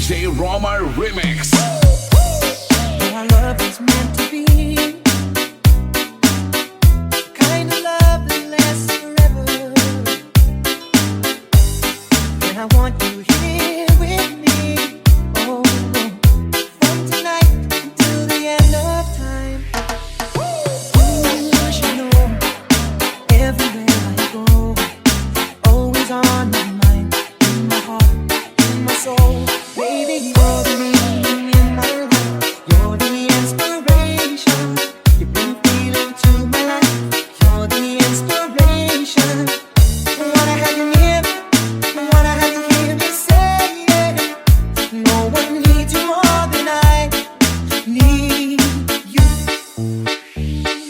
DJ Roma Remix. Our love is meant to be kind of love that lasts forever, and I want you here with me. Oh, from tonight until the end of time. You should know, everywhere I go, always on my mind, in my heart, in my soul. Baby, you're the meaning in my life. You're the inspiration. You've been feeling to my life. You're the inspiration. Wanna have you near me, wanna have you hear me say it. No one needs you more than I need you.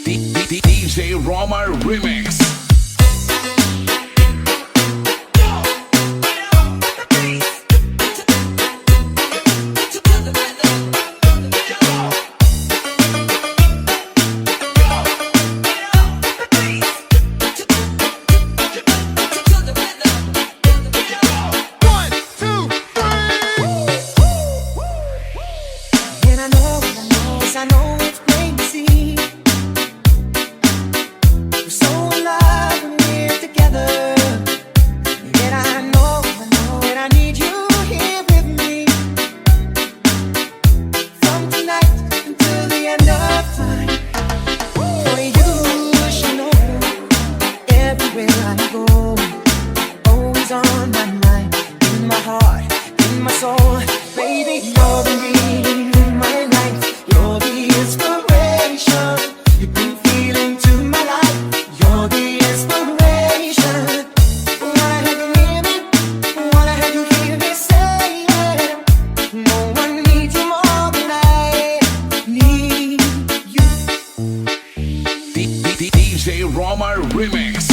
DJ Roma Remix. I know it's plain to see. We're so in love when we're together. Yet I know that I need you here with me. From tonight until the end of time. For you should know, everywhere I go, always on my mind, in my heart, in my soul. Baby, you're the meaning in my life. You're the inspiration. You've been feeling to my life. You're the inspiration. Wanna have you hear me? Wanna have you hear me say it. No one needs you more than I need you. DJ Roma Remix.